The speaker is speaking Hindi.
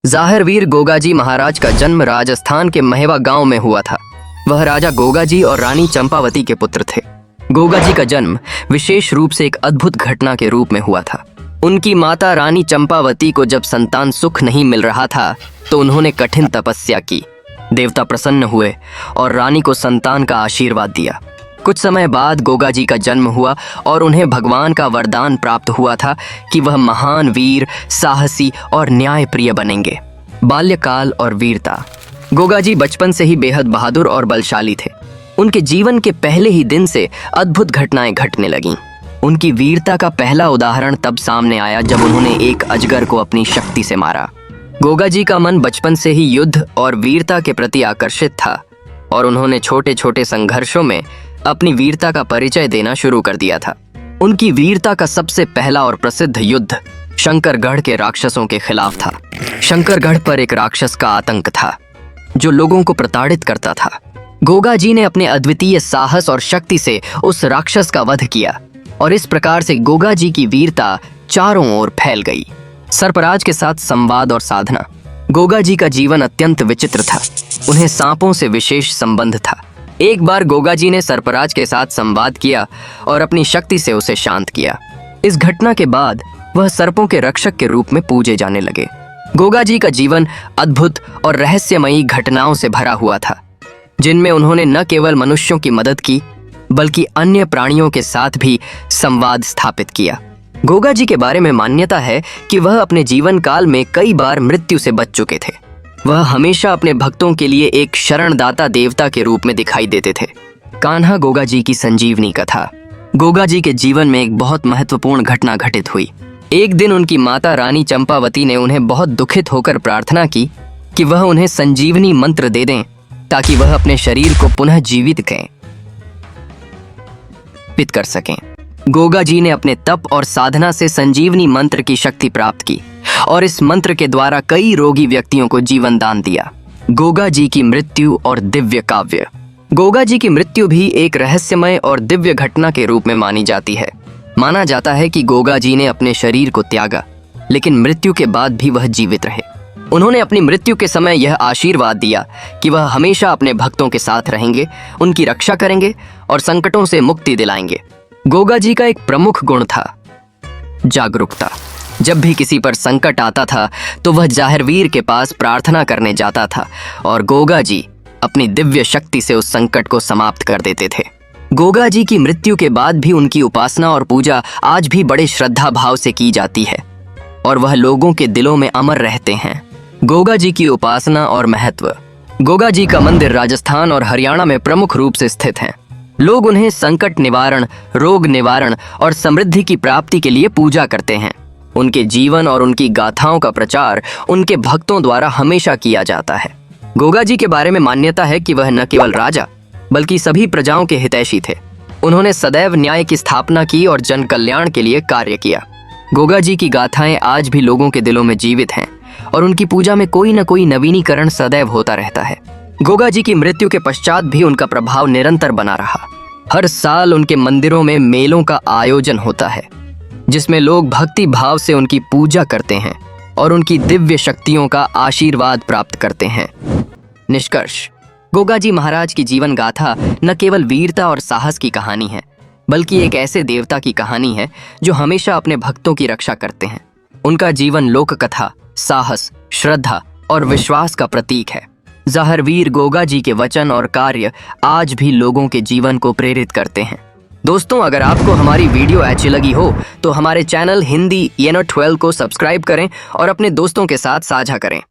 जाहिरवीर गोगाजी महाराज का जन्म राजस्थान के महेवा गांव में हुआ था। वह राजा गोगाजी और रानी चंपावती के पुत्र थे। गोगाजी का जन्म विशेष रूप से एक अद्भुत घटना के रूप में हुआ था। उनकी माता रानी चंपावती को जब संतान सुख नहीं मिल रहा था तो उन्होंने कठिन तपस्या की। देवता प्रसन्न हुए और रानी को संतान का आशीर्वाद दिया। कुछ समय बाद गोगाजी का जन्म हुआ और उन्हें भगवान का वरदान प्राप्त हुआ था कि वह महान वीर, साहसी और न्यायप्रिय बनेंगे। बाल्यकाल और वीरता। गोगाजी बचपन से ही बेहद बहादुर और बलशाली थे। उनके जीवन के पहले ही दिन से अद्भुत घटनाएं घटने लगीं। उनकी वीरता का पहला उदाहरण तब सामने आया जब उन्होंने एक अजगर को अपनी शक्ति से मारा। गोगाजी का मन बचपन से ही युद्ध और वीरता के प्रति आकर्षित था और उन्होंने छोटे छोटे संघर्षों में अपनी वीरता का परिचय देना शुरू कर दिया था। उनकी वीरता का सबसे पहला और प्रसिद्ध युद्ध शंकरगढ़ के राक्षसों के खिलाफ था। शंकरगढ़ पर एक राक्षस का आतंक था जो लोगों को प्रताड़ित करता था। गोगाजी ने अपने अद्वितीय साहस और शक्ति से उस राक्षस का वध किया और इस प्रकार से गोगाजी की वीरता चारों ओर फैल गई। सर्पराज के साथ संवाद और साधना। गोगाजी का जीवन अत्यंत विचित्र था। उन्हें सांपों से विशेष संबंध था। एक बार गोगाजी ने सर्पराज के साथ संवाद किया और अपनी शक्ति से उसे शांत किया। इस घटना के बाद वह सर्पों के रक्षक के रूप में पूजे जाने लगे। गोगाजी का जीवन अद्भुत और रहस्यमयी घटनाओं से भरा हुआ था, जिनमें उन्होंने न केवल मनुष्यों की मदद की बल्कि अन्य प्राणियों के साथ भी संवाद स्थापित किया। गोगाजी के बारे में मान्यता है कि वह अपने जीवन काल में कई बार मृत्यु से बच चुके थे। वह हमेशा अपने भक्तों के लिए एक शरणदाता देवता के रूप में दिखाई देते थे। कान्हा गोगाजी की संजीवनी कथा। गोगाजी के जीवन में एक बहुत महत्वपूर्ण घटना घटित हुई। एक दिन उनकी माता रानी चंपावती ने उन्हें बहुत दुखित होकर प्रार्थना की कि वह उन्हें संजीवनी मंत्र दे दें ताकि वह अपने शरीर को पुनः जीवित कर सकें। गोगाजी ने अपने तप और साधना से संजीवनी मंत्र की शक्ति प्राप्त की और इस मंत्र के द्वारा कई रोगी व्यक्तियों को जीवन दान दिया। गोगाजी की मृत्यु और दिव्य काव्य। गोगाजी की मृत्यु भी एक रहस्यमय और दिव्य घटना के रूप में मानी जाती है। माना जाता है कि गोगाजी ने अपने शरीर को त्यागा, लेकिन मृत्यु के बाद भी वह जीवित रहे। उन्होंने अपनी मृत्यु के समय यह आशीर्वाद दिया कि वह हमेशा अपने भक्तों के साथ रहेंगे, उनकी रक्षा करेंगे और संकटों से मुक्ति दिलाएंगे। गोगाजी का एक प्रमुख गुण था जागरूकता। जब भी किसी पर संकट आता था तो वह जाहिरवीर के पास प्रार्थना करने जाता था और गोगाजी अपनी दिव्य शक्ति से उस संकट को समाप्त कर देते थे। गोगाजी की मृत्यु के बाद भी उनकी उपासना और पूजा आज भी बड़े श्रद्धा भाव से की जाती है और वह लोगों के दिलों में अमर रहते हैं। गोगाजी की उपासना और महत्व। गोगाजी का मंदिर राजस्थान और हरियाणा में प्रमुख रूप से स्थित है। लोग उन्हें संकट निवारण, रोग निवारण और समृद्धि की प्राप्ति के लिए पूजा करते हैं। उनके जीवन और उनकी गाथाओं का प्रचार उनके भक्तों द्वारा हमेशा किया जाता है। गोगाजी के बारे में मान्यता है कि वह न केवल राजा बल्कि सभी प्रजाओं के हितैषी थे। उन्होंने सदैव न्याय की स्थापना की और जन कल्याण के लिए कार्य किया। गोगाजी की गाथाएं आज भी लोगों के दिलों में जीवित हैं और उनकी पूजा में कोई न कोई नवीनीकरण सदैव होता रहता है। गोगाजी की मृत्यु के पश्चात भी उनका प्रभाव निरंतर बना रहा। हर साल उनके मंदिरों में मेलों का आयोजन होता है जिसमें लोग भक्ति भाव से उनकी पूजा करते हैं और उनकी दिव्य शक्तियों का आशीर्वाद प्राप्त करते हैं। निष्कर्ष। गोगाजी महाराज की जीवन गाथा न केवल वीरता और साहस की कहानी है बल्कि एक ऐसे देवता की कहानी है जो हमेशा अपने भक्तों की रक्षा करते हैं। उनका जीवन लोक कथा, साहस, श्रद्धा और विश्वास का प्रतीक है। जाहिरवीर गोगाजी के वचन और कार्य आज भी लोगों के जीवन को प्रेरित करते हैं। दोस्तों, अगर आपको हमारी वीडियो अच्छी लगी हो तो हमारे चैनल हिंदी YENO 12 को सब्सक्राइब करें और अपने दोस्तों के साथ साझा करें।